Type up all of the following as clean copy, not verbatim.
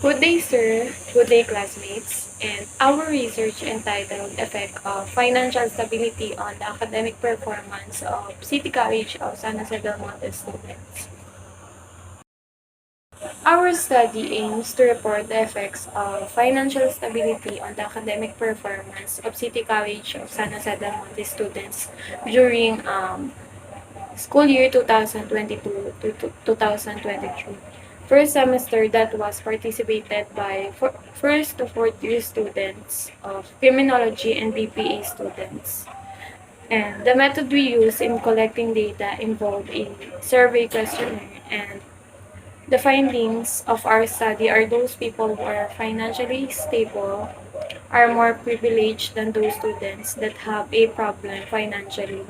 Good day, sir. Good day, classmates. And our research entitled Effect of Financial Stability on the Academic Performance of City College of San Jose del Monte students. Our study aims to report the effects of financial stability on the academic performance of City College of San Jose del Monte students during school year 2022 to 2023. First semester that was participated by first to fourth year students of criminology and BPA students. And the method we use in collecting data involved a survey questionnaire, and the findings of our study are those people who are financially stable are more privileged than those students that have a problem financially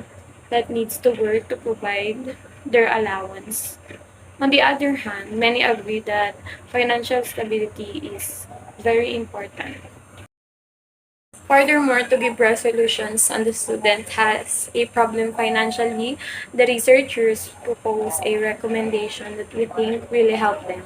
that needs to work to provide their allowance. On the other hand, many agree that financial stability is very important. Furthermore, to give resolutions on the student has a problem financially, the researchers propose a recommendation that we think really help them.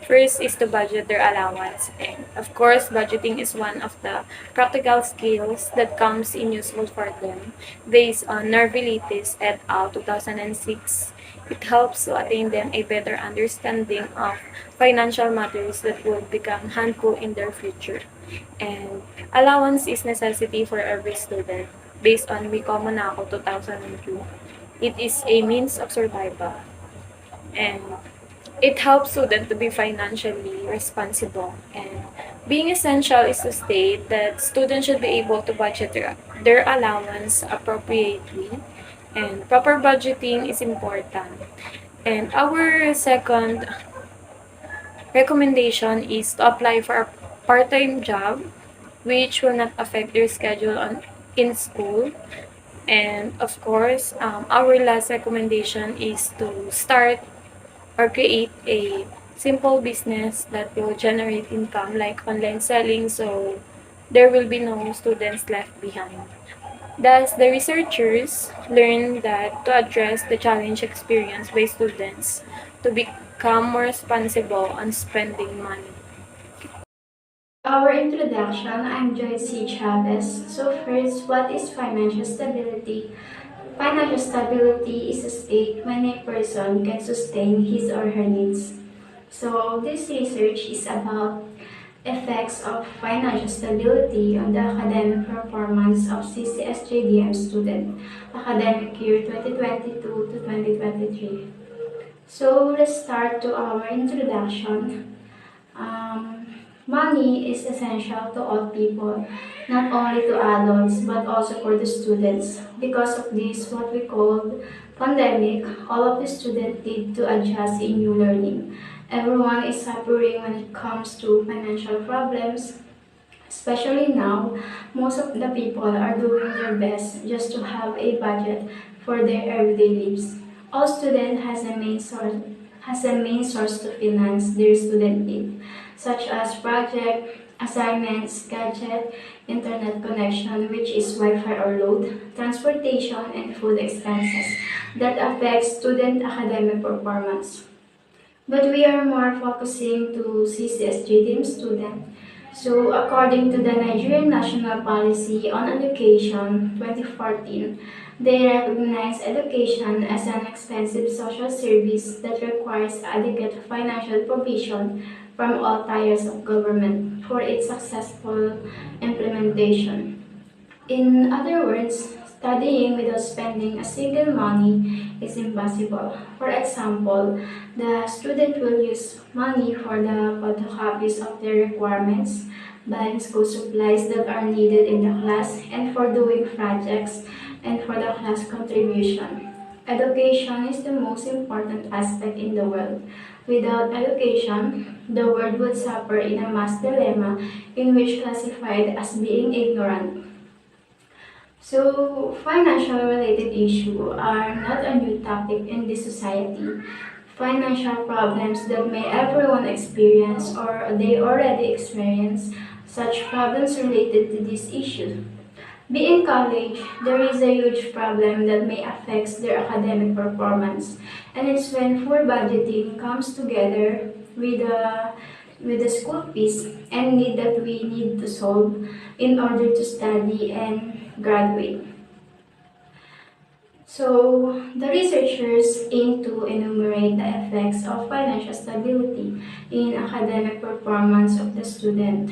First is to budget their allowance. And of course, budgeting is one of the practical skills that comes in useful for them. Based on Nervilitis et al. 2006, it helps to attain them a better understanding of financial matters that will become handful in their future. And allowance is necessity for every student based on Wiko Monaco 2002. It is a means of survival, and it helps students to be financially responsible. And being essential is to state that students should be able to budget their allowance appropriately, and proper budgeting is important. And our second recommendation is to apply for a part-time job which will not affect their schedule in school. And of course, our last recommendation is to start or create a simple business that will generate income like online selling, so there will be no students left behind. Thus, the researchers learned that to address the challenge experienced by students to become more responsible on spending money. Our introduction, I'm Ccsjdm. So first, what is financial stability? Financial stability is a state when a person can sustain his or her needs. So this research is about effects of financial stability on the academic performance of Ccsjdm student, academic year 2022 to 2023. So let's start to our introduction. Money is essential to all people, not only to adults but also for the students. Because of this, what we call pandemic, all of the students need to adjust in new learning. Everyone is suffering when it comes to financial problems. Especially now, most of the people are doing their best just to have a budget for their everyday lives. All student has a main source to finance their student need, such as project, assignments, gadget, internet connection, which is Wi-Fi or load, transportation, and food expenses that affect student academic performance. But we are more focusing to Ccsjdm student. So according to the Nigerian National Policy on Education 2014, they recognize education as an expensive social service that requires adequate financial provision from all tiers of government for its successful implementation. In other words, studying without spending a single money is impossible. For example, the student will use money for the photocopies of their requirements, buying school supplies that are needed in the class, and for doing projects and for the class contribution. Education is the most important aspect in the world. Without education, the world would suffer in a mass dilemma in which classified as being ignorant. So, financial related issues are not a new topic in this society. Financial problems that may everyone experience or they already experience, such problems related to this issue. Being college, there is a huge problem that may affect their academic performance, and it's when poor budgeting comes together with with the school fees and need that we need to solve in order to study and graduate. So, the researchers aim to enumerate the effects of financial stability in academic performance of the student.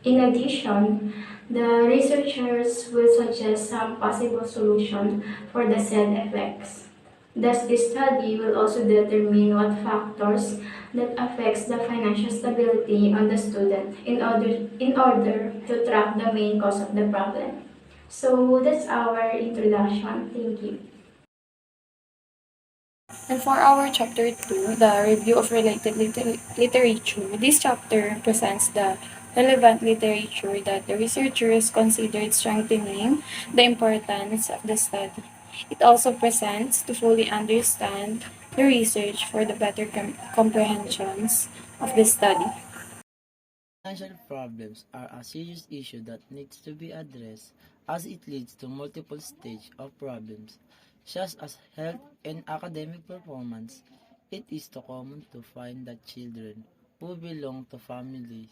In addition, the researchers will suggest some possible solutions for the said effects. Thus, this study will also determine what factors that affects the financial stability on the student in order to track the main cause of the problem. So that's our introduction. Thank you. And for our chapter 2, the review of related literature, this chapter presents the relevant literature that the researchers considered strengthening the importance of the study. It also presents to fully understand the research for the better comprehensions of the study. Financial problems are a serious issue that needs to be addressed as it leads to multiple stages of problems, such as health and academic performance. It is too common to find that children who belong to families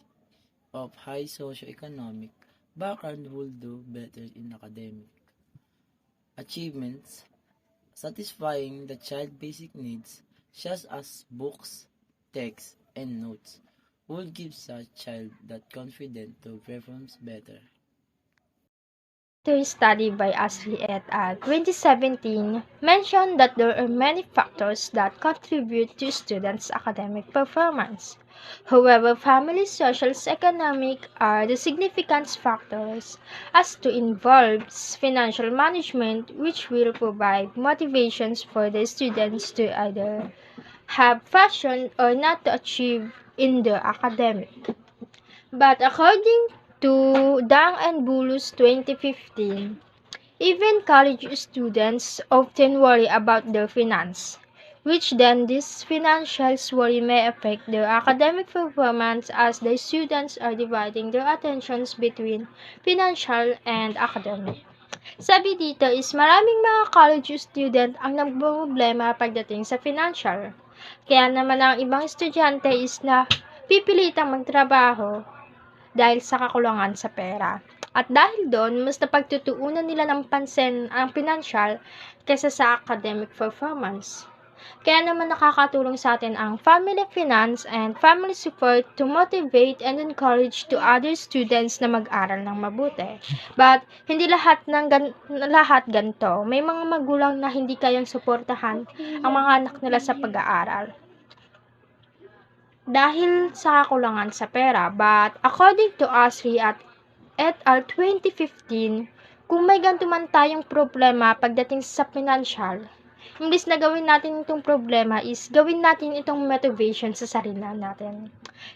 of high socioeconomic background will do better in academic achievements, satisfying the child's basic needs, such as books, texts, and notes, will give such child that confidence to perform better. A study by Ashley et al. 2017 mentioned that there are many factors that contribute to students' academic performance. However, family social economic are the significant factors as to involves financial management which will provide motivations for the students to either have passion or not to achieve in the academic. But according to Dang and Bulus 2015, even college students often worry about their finance, which then this financial worry may affect their academic performance as the students are dividing their attentions between financial and academic. Sabi dito is maraming mga college student ang nagproblema pagdating sa financial. Kaya naman ang ibang estudyante is na pipilitang magtrabaho dahil sa kakulangan sa pera. At dahil doon, mas napagtutuunan nila ng pansin ang financial kaysa sa academic performance. Kaya naman nakakatulong sa atin ang family finance and family support to motivate and encourage to other students na mag-aral ng mabuti. But hindi lahat ganito. May mga magulang na hindi kayang suportahan ang mga anak nila sa pag-aaral dahil sa kakulangan sa pera. But according to Asri at et al. 2015, kung may ganito man tayong problema pagdating sa financial, imbis na gawin natin itong problema is gawin natin itong motivation sa sarili natin.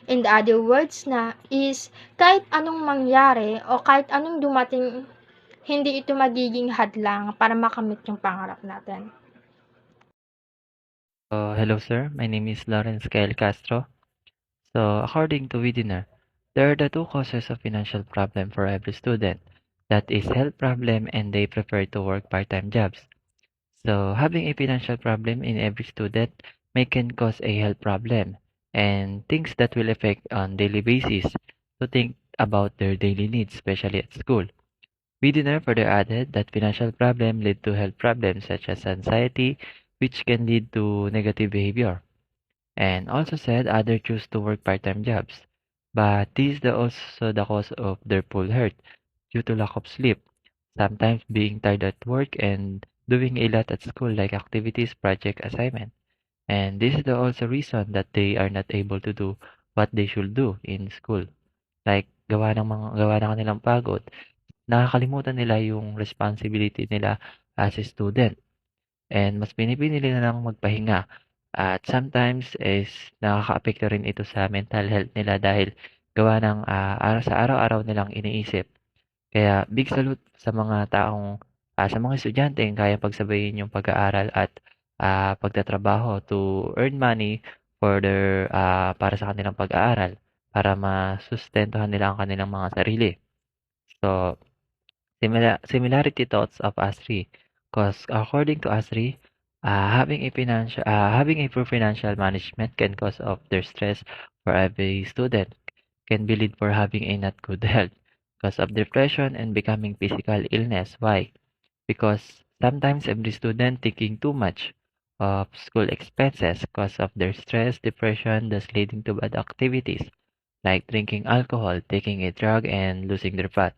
In the other words na is kahit anong mangyari o kahit anong dumating, hindi ito magiging hadlang para makamit yung pangarap natin. Hello, sir. My name is Lawrence Kael Castro. So, according to Widiner, there are the two causes of financial problem for every student. That is health problem and they prefer to work part-time jobs. So, having a financial problem in every student may can cause a health problem and things that will affect on daily basis to think about their daily needs, especially at school. Widiner further added that financial problem lead to health problems such as anxiety, which can lead to negative behavior and also said others choose to work part-time jobs. But this is also the cause of their poor health due to lack of sleep, sometimes being tired at work and doing a lot at school like activities, project, assignment. And this is the also reason that they are not able to do what they should do in school. Like gawa ng kanilang pagod, nakakalimutan nila yung responsibility nila as a student. And mas pinipili nila lang magpahinga. At sometimes is nakakaapekto rin ito sa mental health nila dahil gawa ng sa araw-araw nilang iniisip. Kaya big salute sa mga taong sa mga estudyante yung kayang pagsabayin yung pag-aaral at pagtatrabaho to earn money for their para sa kanilang pag-aaral para masustentuhan nila ang kanilang mga sarili. So, similarity thoughts of Asri. Because according to Asri, Having a poor financial management can cause of their stress for every student, can be lead for having a not good health, cause of depression and becoming physical illness. Why? Because sometimes every student taking too much of school expenses cause of their stress, depression, thus leading to bad activities like drinking alcohol, taking a drug, and losing their path.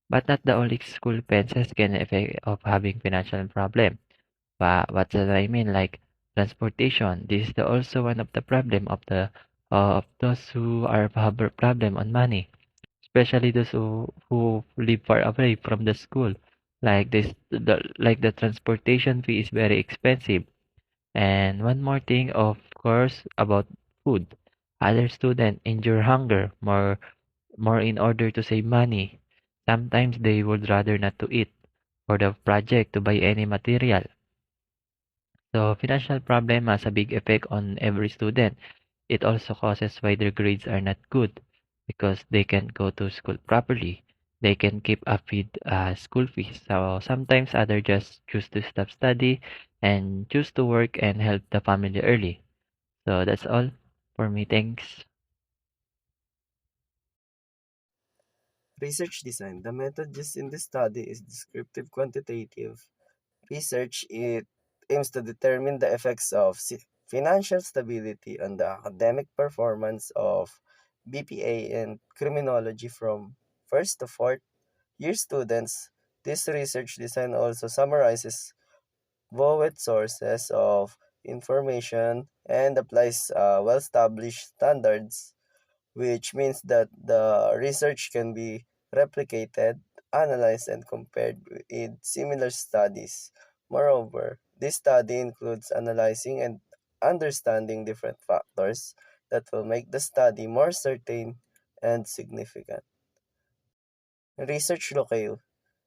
But not the only school expenses can affect of having financial problem. What does I mean? Like transportation. This is also one of the problem of those who are have a problem on money, especially those who live far away from the school. Like the transportation fee is very expensive. And one more thing, of course, about food. Other students endure hunger more in order to save money. Sometimes they would rather not to eat for the project to buy any material. So financial problem has a big effect on every student. It also causes why their grades are not good because they can't go to school properly. They can keep up with school fees. So sometimes others just choose to stop study and choose to work and help the family early. So that's all for me. Thanks. Research design. The method used in this study is descriptive quantitative research. It aims to determine the effects of financial stability on the academic performance of BPA and criminology from first to fourth year students. This research design also summarizes Vowed sources of information and applies well established standards, which means that the research can be replicated, analyzed, and compared with similar studies. Moreover, this study includes analyzing and understanding different factors that will make the study more certain and significant. Research locale.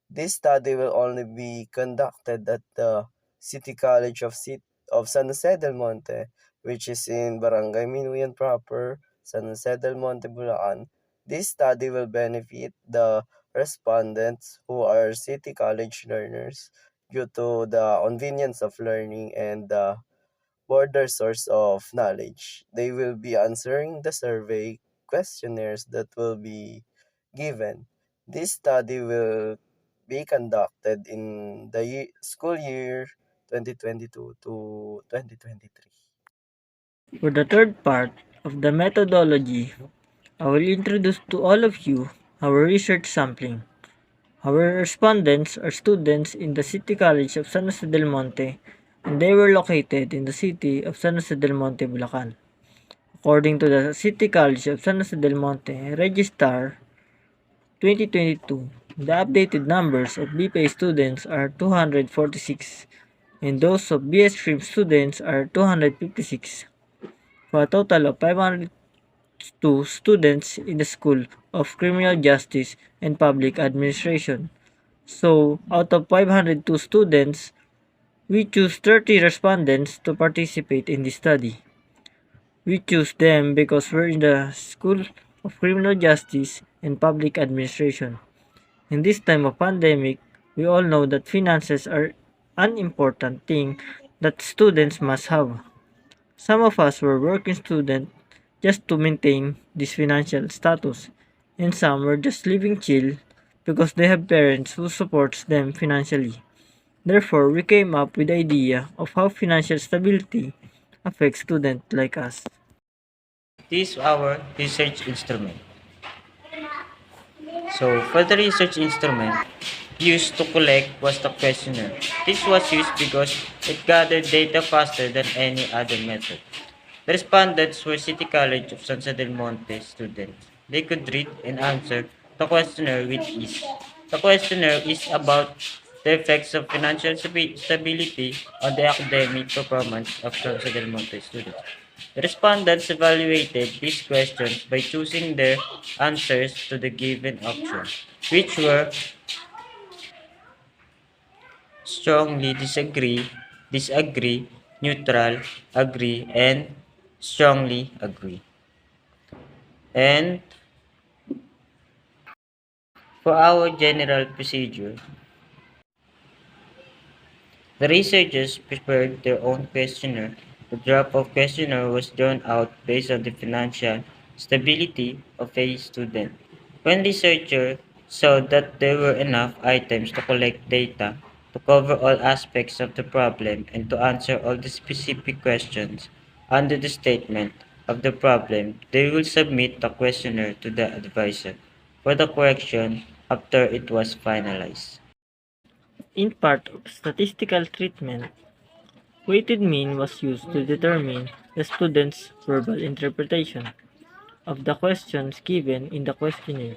This study will only be conducted at the City College of San Jose del Monte, which is in Barangay Minuyan proper, San Jose del Monte, Bulacan. This study will benefit the respondents who are City College learners due to the convenience of learning and the broader source of knowledge. They will be answering the survey questionnaires that will be given. This study will be conducted in the school year 2022 to 2023. For the third part of the methodology, I will introduce to all of you our research sampling. Our respondents are students in the City College of San Jose del Monte, and they were located in the city of San Jose del Monte, Bulacan. According to the City College of San Jose del Monte Register 2022, the updated numbers of BPA students are 246, and those of BS stream students are 256, for a total of 502 students in the School of Criminal Justice and Public Administration. So, out of 502 students, we choose 30 respondents to participate in this study. We choose them because we're in the School of Criminal Justice and Public Administration. In this time of pandemic, we all know that finances are an important thing that students must have. Some of us were working students just to maintain this financial status, and some were just living chill because they have parents who supports them financially. Therefore, we came up with the idea of how financial stability affects students like us. This is our research instrument. So for the research instrument used to collect was the questionnaire. This was used because it gathered data faster than any other method. The respondents were City College of San Jose del Monte students. They could read and answer the questionnaire with ease. The questionnaire is about the effects of financial stability on the academic performance of San Jose del Monte students. The respondents evaluated these questions by choosing their answers to the given options, which were strongly disagree, neutral, agree, and strongly agree. And for our general procedure, The researchers prepared their own questionnaire. The draft of questionnaire was drawn out based on the financial stability of a student. When researchers saw that there were enough items to collect data to cover all aspects of the problem and to answer all the specific questions under the statement of the problem, they will submit the questionnaire to the advisor for the correction after it was finalized. In part of statistical treatment, weighted mean was used to determine the student's verbal interpretation of the questions given in the questionnaire,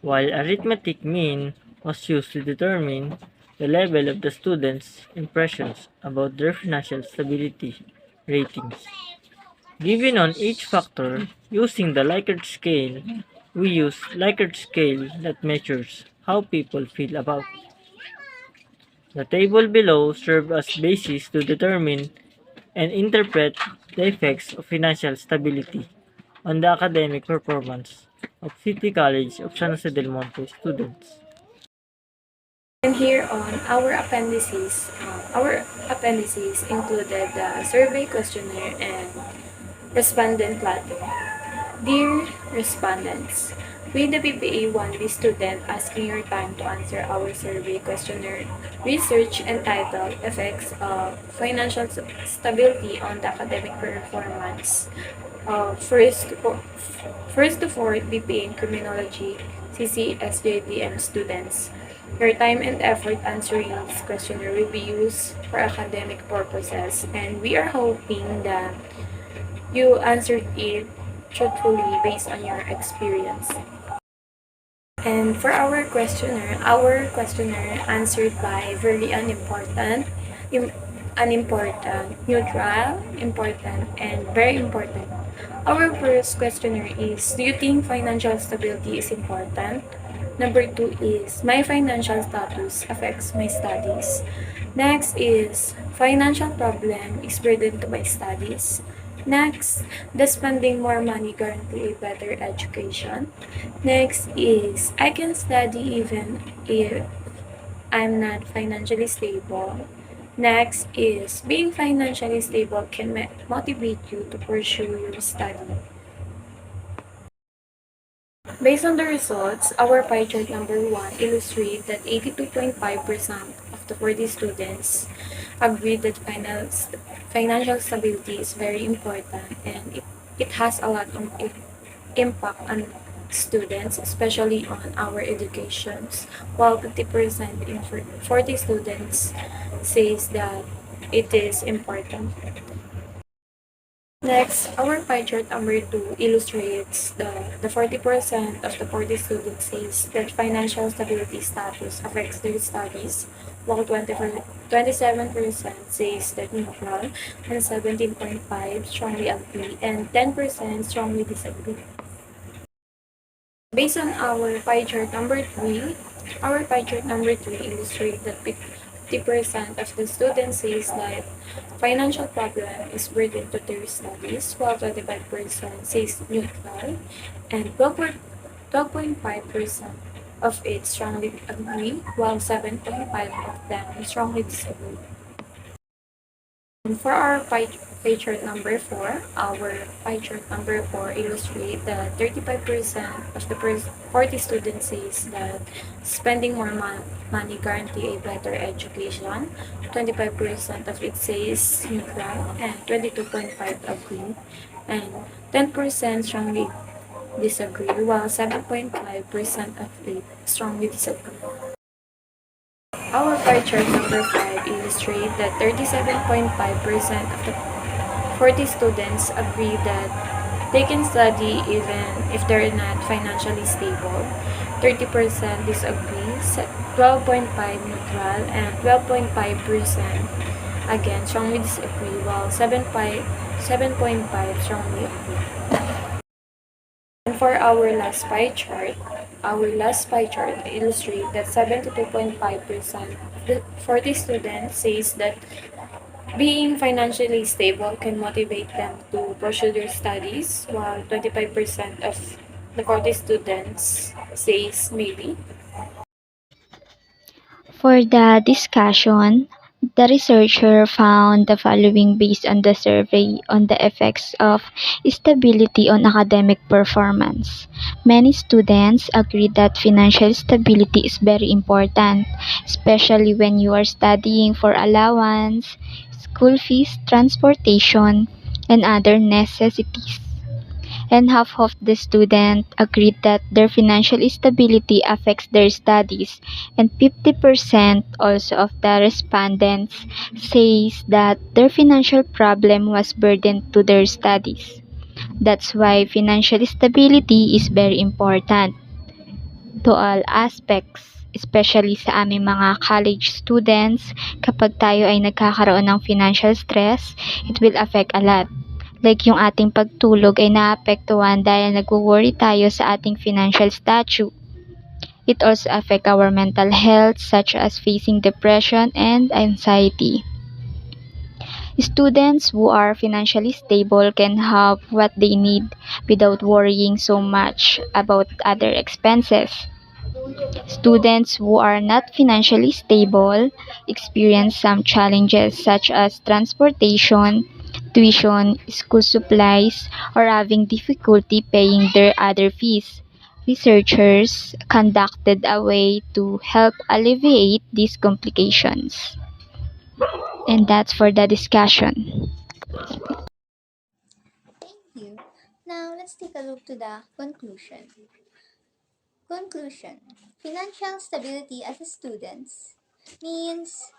while arithmetic mean was used to determine the level of the student's impressions about their financial stability ratings. Given on each factor, using the Likert scale, we use Likert scale that measures how people feel about. The table below serves as basis to determine and interpret the effects of financial stability on the academic performance of City College of San Jose del Monte students. And here on our appendices included the survey questionnaire and respondent plotting. Dear respondents, we the PPA 1B student asking your time to answer our survey questionnaire research entitled Effects of Financial Stability on the Academic Performance of first to fourth BPA in Criminology Ccsjdm students. Your time and effort answering this questionnaire will be used for academic purposes, and we are hoping that you answered it truthfully based on your experience. And for our questionnaire answered by very im- unimportant, neutral, important, and very important. Our first questionnaire is, do you think financial stability is important? Number two is, my financial status affects my studies. Next is, financial problem is burden to my studies. Next, does spending more money guarantee a better education? Next is, I can study even if I'm not financially stable. Next is, being financially stable can motivate you to pursue your study. Based on the results, our pie chart number 1 illustrates that 82.5% of the 40 students agree that financial stability is very important, and it has a lot of impact on students, especially on our educations, while 50% in 40 students says that it is important. Next, our pie chart number 2 illustrates the 40% of the 40 students says that financial stability status affects their studies, while 27% says that neutral, and 17.5 strongly agree, and 10% strongly disagree. Based on our pie chart number 3 illustrates that 50% of the students says that financial problem is burden to their studies, while 25% says neutral, and 12.5% of it strongly agree, while 7.5 of them strongly disagree. And for our pie chart number 4, our pie chart number 4 illustrates that 35% of the 40 students says that spending more money guarantee a better education, 25% of it says neutral, and 22.5 agree, and 10% strongly disagree, while 7.5% of it strongly disagree. Our pie chart number 5 illustrates that 37.5% of the 40 students agree that they can study even if they're not financially stable. 30% disagree, 12.5 neutral, and 12.5% again strongly disagree, while 7.5 strongly agree. And for our last pie chart illustrates that 72.5% of the 40 students says that being financially stable can motivate them to pursue their studies, while 25% of the 40 students says maybe. For the discussion, The researcher found the following based on the survey on the effects of stability on academic performance. Many students agree that financial stability is very important, especially when you are studying for allowance, school fees, transportation, and other necessities. And half of the students agreed that their financial stability affects their studies, and 50% also of the respondents says that their financial problem was burden to their studies. That's why financial stability is very important to all aspects, especially sa aming mga college students. Kapag tayo ay nagkakaroon ng financial stress, it will affect a lot. Like yung ating pagtulog ay naapektuhan dahil nagwo-worry tayo sa ating financial status. It also affect our mental health such as facing depression and anxiety. Students who are financially stable can have what they need without worrying so much about other expenses. Students who are not financially stable experience some challenges such as transportation, tuition, school supplies, or having difficulty paying their other fees. Researchers conducted a way to help alleviate these complications. And that's for the discussion. Thank you. Now let's take a look to the conclusion. Conclusion. Financial stability as a students means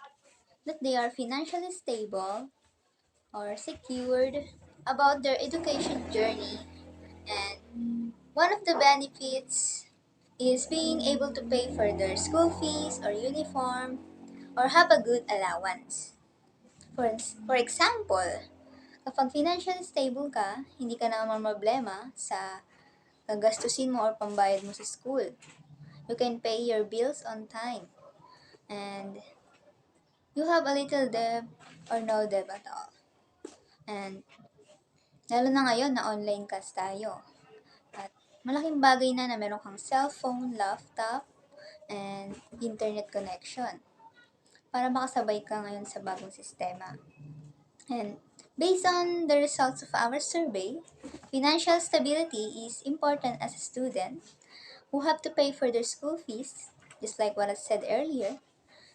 that they are financially stable or secured about their education journey, and one of the benefits is being able to pay for their school fees or uniform or have a good allowance. For example, kapag financially stable ka, hindi ka na problema sa gagastusin mo or pambayad mo sa school. You can pay your bills on time. And you have a little debt or no debt at all. And lalo na ngayon na online class tayo. At malaking bagay na meron kang cellphone, laptop, and internet connection para makasabay ka ngayon sa bagong sistema. And based on the results of our survey, financial stability is important as a student who have to pay for their school fees, just like what I said earlier,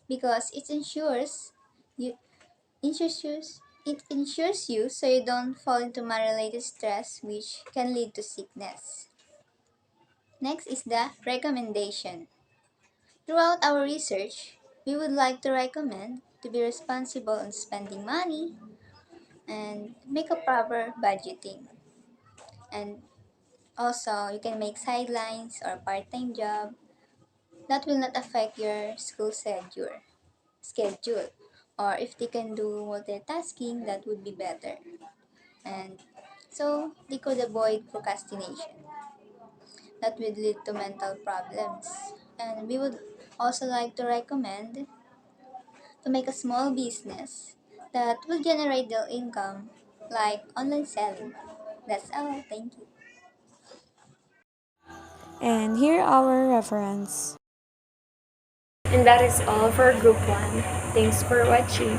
because you it ensures you so you don't fall into money-related stress which can lead to sickness. Next is the recommendation. Throughout our research, we would like to recommend to be responsible on spending money and make a proper budgeting. And also, you can make sidelines or part-time job that will not affect your school schedule. Or if they can do multitasking, that would be better. And so they could avoid procrastination. That would lead to mental problems. And we would also like to recommend to make a small business that will generate the income like online selling. That's all. Thank you. And here our reference. And that is all for Group 1. Thanks for watching.